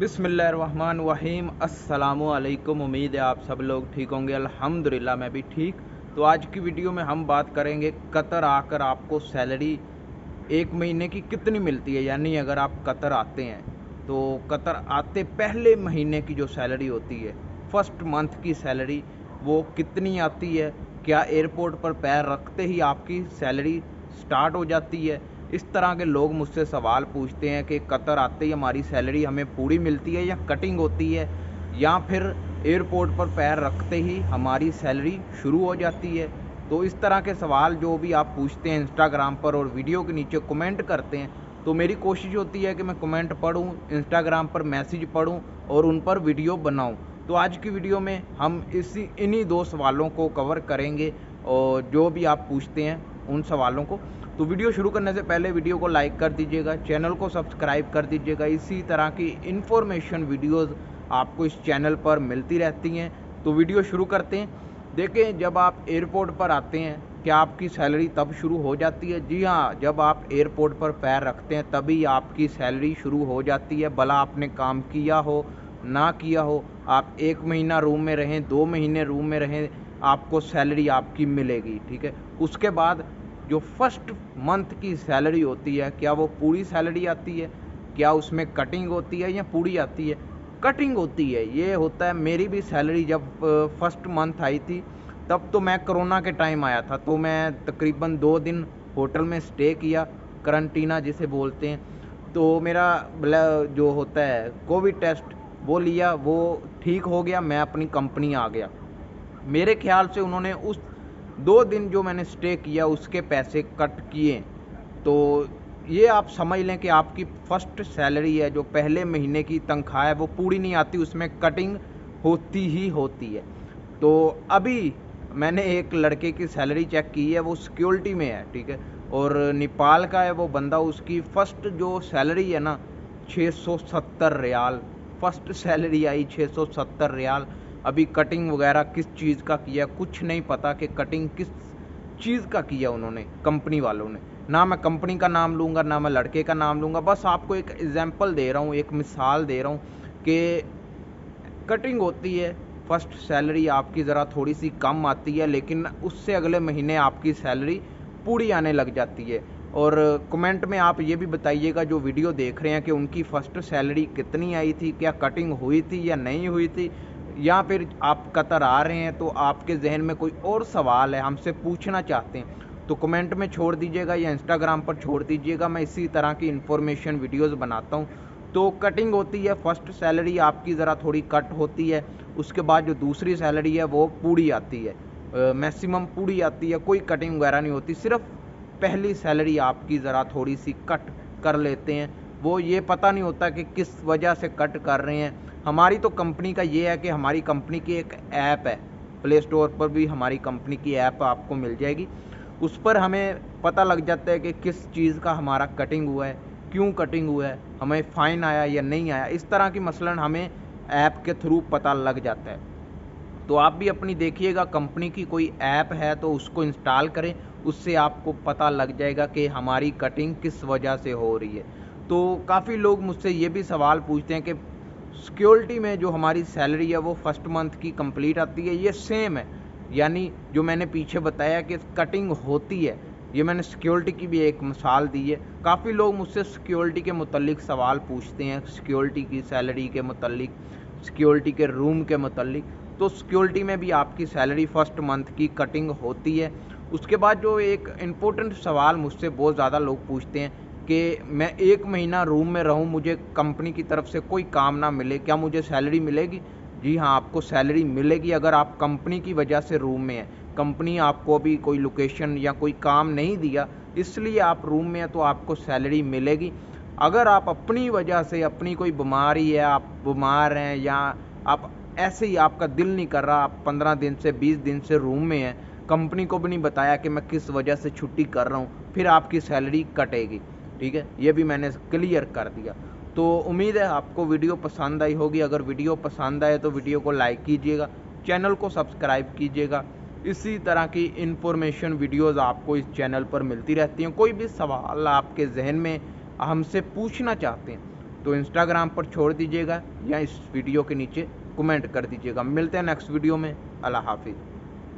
बिस्मिल्लाहिर्रहमानिर्रहीम अस्सलामुअलैकुम। उम्मीद है आप सब लोग ठीक होंगे। अल्हम्दुलिल्लाह मैं भी ठीक। तो आज की वीडियो में हम बात करेंगे कतर आकर आपको सैलरी एक महीने की कितनी मिलती है। यानी अगर आप कतर आते हैं तो कतर आते पहले महीने की जो सैलरी होती है, फर्स्ट मंथ की सैलरी, वो कितनी आती है। क्या एयरपोर्ट पर पैर रखते ही आपकी सैलरी स्टार्ट हो जाती है। इस तरह के लोग मुझसे सवाल पूछते हैं कि कतर आते ही हमारी सैलरी हमें पूरी मिलती है या कटिंग होती है, या फिर एयरपोर्ट पर पैर रखते ही हमारी सैलरी शुरू हो जाती है। तो इस तरह के सवाल जो भी आप पूछते हैं इंस्टाग्राम पर और वीडियो के नीचे कमेंट करते हैं, तो मेरी कोशिश होती है कि मैं कमेंट पढूं, इंस्टाग्राम पर मैसेज पढूं और उन पर वीडियो बनाऊं। तो आज की वीडियो में हम इन्हीं दो सवालों को कवर करेंगे और जो भी आप पूछते हैं उन सवालों को। तो वीडियो शुरू करने से पहले वीडियो को लाइक कर दीजिएगा, चैनल को सब्सक्राइब कर दीजिएगा। इसी तरह की इन्फॉर्मेशन वीडियोस आपको इस चैनल पर मिलती रहती हैं। तो वीडियो शुरू करते हैं। देखें, जब आप एयरपोर्ट पर आते हैं क्या आपकी सैलरी तब शुरू हो जाती है? जी हाँ, जब आप एयरपोर्ट पर पैर रखते हैं तभी आपकी सैलरी शुरू हो जाती है। भला आपने काम किया हो ना किया हो, आप 1 महीना रूम में रहें, 2 महीने रूम में रहें, आपको सैलरी आपकी मिलेगी। ठीक है। उसके बाद जो फर्स्ट मंथ की सैलरी होती है, क्या वो पूरी सैलरी आती है, क्या उसमें कटिंग होती है या पूरी आती है? कटिंग होती है। ये होता है, मेरी भी सैलरी जब फर्स्ट मंथ आई थी तब तो मैं कोरोना के टाइम आया था, तो मैं तकरीबन 2 दिन होटल में स्टे किया, करंटीना जिसे बोलते हैं। तो मेरा जो होता है कोविड टेस्ट वो लिया, वो ठीक हो गया, मैं अपनी कंपनी आ गया। मेरे ख्याल से उन्होंने उस 2 दिन जो मैंने स्टे किया उसके पैसे कट किए। तो ये आप समझ लें कि आपकी फर्स्ट सैलरी है, जो पहले महीने की तनख्वाह है, वो पूरी नहीं आती, उसमें कटिंग होती ही होती है। तो अभी मैंने एक लड़के की सैलरी चेक की है, वो सिक्योरिटी में है, ठीक है, और नेपाल का है वो बंदा। उसकी फ़र्स्ट जो सैलरी है ना, 670 रियाल फर्स्ट सैलरी आई, 670 रियाल। अभी कटिंग वगैरह किस चीज़ का किया कुछ नहीं पता कि कटिंग किस चीज़ का किया उन्होंने, कंपनी वालों ने। ना मैं कंपनी का नाम लूँगा ना मैं लड़के का नाम लूँगा, बस आपको एक एग्जांपल दे रहा हूँ, एक मिसाल दे रहा हूँ कि कटिंग होती है। फर्स्ट सैलरी आपकी ज़रा थोड़ी सी कम आती है, लेकिन उससे अगले महीने आपकी सैलरी पूरी आने लग जाती है। और कमेंट में आप ये भी बताइएगा जो वीडियो देख रहे हैं कि उनकी फ़र्स्ट सैलरी कितनी आई थी, क्या कटिंग हुई थी या नहीं हुई थी, या फिर आप कतर आ रहे हैं तो आपके जहन में कोई और सवाल है, हमसे पूछना चाहते हैं, तो कमेंट में छोड़ दीजिएगा या इंस्टाग्राम पर छोड़ दीजिएगा। मैं इसी तरह की इन्फॉर्मेशन वीडियोज़ बनाता हूँ। तो कटिंग होती है, फर्स्ट सैलरी आपकी ज़रा थोड़ी कट होती है, उसके बाद जो दूसरी सैलरी है वो पूरी आती है, मैक्सिमम पूरी आती है, कोई कटिंग वगैरह नहीं होती। सिर्फ पहली सैलरी आपकी ज़रा थोड़ी सी कट कर लेते हैं, वो ये पता नहीं होता कि किस वजह से कट कर रहे हैं। हमारी तो कंपनी का ये है कि हमारी कंपनी की एक ऐप है, प्ले स्टोर पर भी हमारी कंपनी की ऐप आपको मिल जाएगी, उस पर हमें पता लग जाता है कि किस चीज़ का हमारा कटिंग हुआ है, क्यों कटिंग हुआ है, हमें फ़ाइन आया या नहीं आया, इस तरह की मसलन हमें ऐप के थ्रू पता लग जाता है। तो आप भी अपनी देखिएगा, कंपनी की कोई ऐप है तो उसको इंस्टॉल करें, उससे आपको पता लग जाएगा कि हमारी कटिंग किस वजह से हो रही है। तो काफ़ी लोग मुझसे ये भी सवाल पूछते हैं कि सिक्योरिटी में जो हमारी सैलरी है वो फर्स्ट मंथ की कंप्लीट आती है, ये सेम है? यानी जो मैंने पीछे बताया कि कटिंग होती है, ये मैंने सिक्योरिटी की भी एक मिसाल दी है। काफ़ी लोग मुझसे सिक्योरिटी के मुतल्लिक सवाल पूछते हैं, सिक्योरिटी की सैलरी के मुतल्लिक, सिक्योरिटी के रूम के मुतल्लिक। तो सिक्योरिटी में भी आपकी सैलरी फर्स्ट मंथ की कटिंग होती है। उसके बाद जो एक इम्पोर्टेंट सवाल मुझसे बहुत ज़्यादा लोग पूछते हैं कि मैं 1 महीना रूम में रहूं, मुझे कंपनी की तरफ से कोई काम ना मिले, क्या मुझे सैलरी मिलेगी? जी हाँ, आपको सैलरी मिलेगी अगर आप कंपनी की वजह से रूम में हैं। कंपनी आपको अभी कोई लोकेशन या कोई काम नहीं दिया, इसलिए आप रूम में हैं, तो आपको सैलरी मिलेगी। अगर आप अपनी वजह से, अपनी कोई बीमारी है, आप बीमार हैं, या आप ऐसे ही आपका दिल नहीं कर रहा, आप 15 दिन से 20 दिन से रूम में हैं, कंपनी को भी नहीं बताया कि मैं किस वजह से छुट्टी कर रहा हूँ, फिर आपकी सैलरी कटेगी। ठीक है, ये भी मैंने क्लियर कर दिया। तो उम्मीद है आपको वीडियो पसंद आई होगी। अगर वीडियो पसंद आए तो वीडियो को लाइक कीजिएगा, चैनल को सब्सक्राइब कीजिएगा। इसी तरह की इन्फॉर्मेशन वीडियोस आपको इस चैनल पर मिलती रहती हैं। कोई भी सवाल आपके जहन में हमसे पूछना चाहते हैं तो इंस्टाग्राम पर छोड़ दीजिएगा या इस वीडियो के नीचे कमेंट कर दीजिएगा। मिलते हैं नेक्स्ट वीडियो में। अल्लाह हाफिज़।